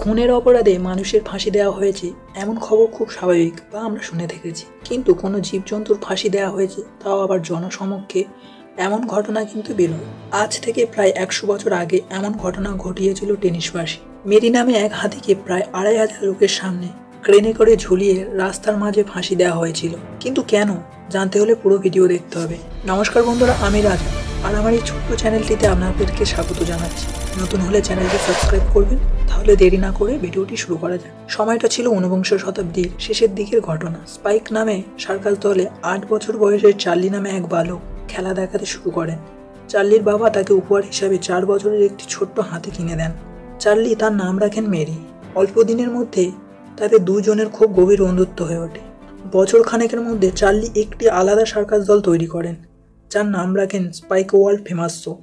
খুনের অপরাধে মানুষের ফাঁসি দেওয়া হয়েছে এমন খবর খুব স্বাভাবিক বা আমরা শুনে থেকেছি, কিন্তু কোনো জীবজন্তুর ফাঁসি দেওয়া হয়েছে তাও আবার জনসমক্ষে, এমন ঘটনা কিন্তু বিরল। আজ থেকে প্রায় 100 বছর আগে এমন ঘটনা ঘটিয়েছিল টেনিসবাসী মেরি নামে এক হাতিকে প্রায় 2500 লোকের সামনে ক্রেনে করে ঝুলিয়ে রাস্তার মাঝে ফাঁসি দেওয়া হয়েছিল। কিন্তু কেন, জানতে হলে পুরো ভিডিও দেখতে হবে। নমস্কার বন্ধুরা, আমি রাজা, আর আমার এই ছোট্ট চ্যানেলটিতে আপনাদেরকে স্বাগত জানাচ্ছি। নতুন হলে চ্যানেলটি সাবস্ক্রাইব করবেন। তাহলে দেরি না করে ভিডিওটি শুরু করা যায়। সময়টা ছিল 49 শতাব্দীর শেষের দিকের ঘটনা। স্পাইক নামে সার্কাস দলে 8 বছর বয়সের চার্লি নামে এক বালক খেলা দেখাতে শুরু করেন। চার্লির বাবা তাকে উপহার হিসাবে 4 বছরের একটি ছোট্ট হাতি কিনে দেন। চার্লি তার নাম রাখেন মেরি। অল্প দিনের মধ্যে তাদের দুজনের খুব গভীর বন্ধুত্ব হয়ে ওঠে। বছর খানেকের মধ্যে চার্লি একটি আলাদা সার্কাস দল তৈরি করেন, যার নাম রাখেন স্পাইক ওয়ার্ল্ড ফেমাস শো।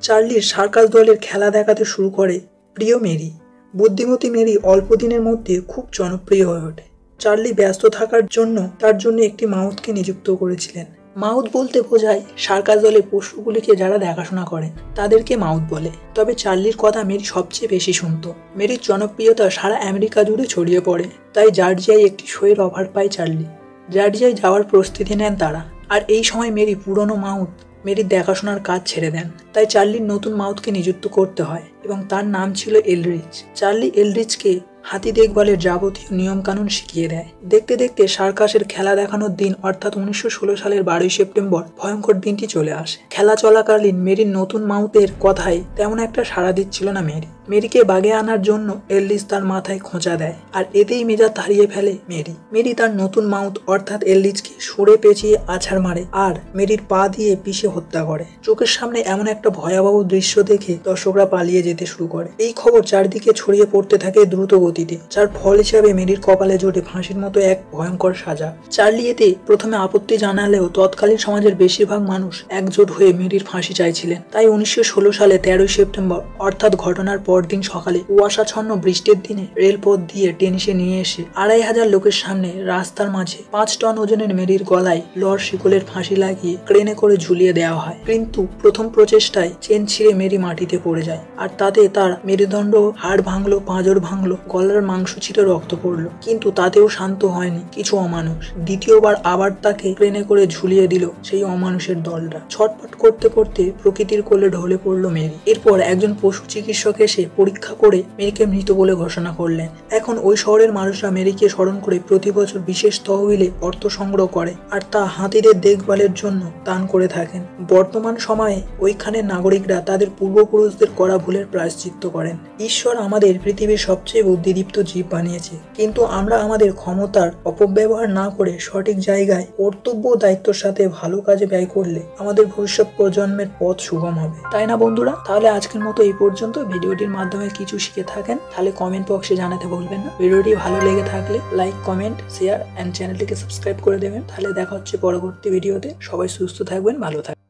চার্লির সার্কাস দলের খেলা দেখাতে শুরু করে প্রিয় মেরি। বুদ্ধিমতী মেরি অল্প দিনের মধ্যে খুব জনপ্রিয় হয়ে ওঠে। চার্লি ব্যস্ত থাকার জন্য তার জন্য একটি মাউথকে নিযুক্ত করেছিলেন। মাউথ বলতে বোঝায় সার্কাস দলের পশুগুলিকে যারা দেখাশোনা করেন তাদেরকে মাউথ বলে। তবে চার্লির কথা মেরি সবচেয়ে বেশি শুনত। মেরির জনপ্রিয়তা সারা আমেরিকা জুড়ে ছড়িয়ে পড়ে, তাই জর্জিয়ায় একটি শোয়ের অফার পায় চার্লি। জর্জিয়ায় যাওয়ার প্রস্তুতি নেন তারা, আর এই সময় মেরি পুরনো মাউথ মেরির দেখাশোনার কাজ ছেড়ে দেন। তাই চার্লির নতুন মাউথকে নিযুক্ত করতে হয় এবং তার নাম ছিল এলরিচ। চার্লি এলরিচকে হাতি দেখভালের যাবতীয় নিয়মকানুন শিখিয়ে দেয়। দেখতে দেখতে সার্কাসের খেলা দেখানোর দিন অর্থাৎ 1916 সালের 12 সেপ্টেম্বর ভয়ঙ্কর দিনটি চলে আসে। খেলা চলাকালীন মেরির নতুন মাউথের কথায় তেমন একটা সাড়া দিচ্ছিল না মেরি। মেরিকে বাগে আনার জন্য এলরিচ তার মাথায় খোঁচা দেয়, আর এতেই মেজাজ হারিয়ে ফেলে মেরি। মেরি তার নতুন মাউথ অর্থাৎ এলরিচকে সরে পেঁচিয়ে আছাড় মারে আর মেরির পা দিয়ে পিষে হত্যা করে। চোখের সামনে এমন একটা ভয়াবহ দৃশ্য দেখে দর্শকরা পালিয়ে যেতে শুরু করে। এই খবর চারদিকে ছড়িয়ে পড়তে থাকে দ্রুত গতিতে, যার ফল হিসাবে মেরির কপালে জোটে ফাঁসির মতো এক ভয়ঙ্কর সাজা। চার্লি এতে প্রথমে আপত্তি জানালেও তৎকালীন সমাজের বেশিরভাগ মানুষ একজোট হয়ে মেরির ফাঁসি চাইছিলেন। তাই 1916 সালে 13 সেপ্টেম্বর অর্থাৎ ঘটনার পরদিন সকালে কুয়াশাচ্ছন্ন বৃষ্টির দিনে রেলপথ দিয়ে টেনিসে নিয়ে এসে 2500 লোকের সামনে রাস্তার মাঝে 5 টন ওজনের মেরির গলায় লর শিকলের ফাঁসি লাগিয়ে ক্রেনে করে ঝুলিয়ে দেওয়া হয়। কিন্তু প্রথম প্রচেষ্টায় চেন ছিঁড়ে মেরি মাটিতে পড়ে যায়, আর তাতে তার মেরুদণ্ড, হাড় ভাঙলো, পাঁজর ভাঙলো, গলার মাংস ছিঁড়ে রক্ত পড়লো। কিন্তু তাতেও শান্ত হয়নি কিছু অমানুষ। দ্বিতীয়বার আবার তাকে ক্রেনে করে ঝুলিয়ে দিল সেই অমানুষের দলরা। ছটফট করতে করতে প্রকৃতির কোলে ঢলে পড়লো মেরি। এরপর একজন পশু চিকিৎসক এসে পরীক্ষা করে মেরিকে মৃত বলে ঘোষণা করলেন। এখন ওই শহরের মানুষরা মেরিকে স্মরণ করে প্রতি বছর বিশেষ তহবিলে অর্থ সংগ্রহ করে, আর তা হাতিদের দেখভালের জন্য দান করে থাকেন। বর্তমান সময়ে ওইখানের নাগরিকরা তাদের পূর্বপুরুষদের করা ভুলের প্রায়শ্চিত্ত করেন। ঈশ্বর আমাদের পৃথিবীর সবচেয়ে বুদ্ধিদীপ্ত জীব বানিয়েছে, কিন্তু আমরা আমাদের ক্ষমতার অপব্যবহার না করে সঠিক জায়গায় কর্তব্য ও দায়িত্বের সাথে ভালো কাজে ব্যয় করলে আমাদের ভবিষ্যৎ প্রজন্মের পথ সুগম হবে, তাই না বন্ধুরা? তাহলে আজকের মতো এই পর্যন্ত। ভিডিওটির মাধ্যমে কিছু শিখে থাকেন তাহলে কমেন্ট বক্সে জানাতে ভুলবেন না। ভিডিওটি ভালো লেগে থাকলে লাইক, কমেন্ট, শেয়ার এন্ড চ্যানেলটিকে সাবস্ক্রাইব করে দেবেন। তাহলে দেখা হচ্ছে পরবর্তী ভিডিওতে। সবাই সুস্থ থাকবেন, ভালো থাকবেন।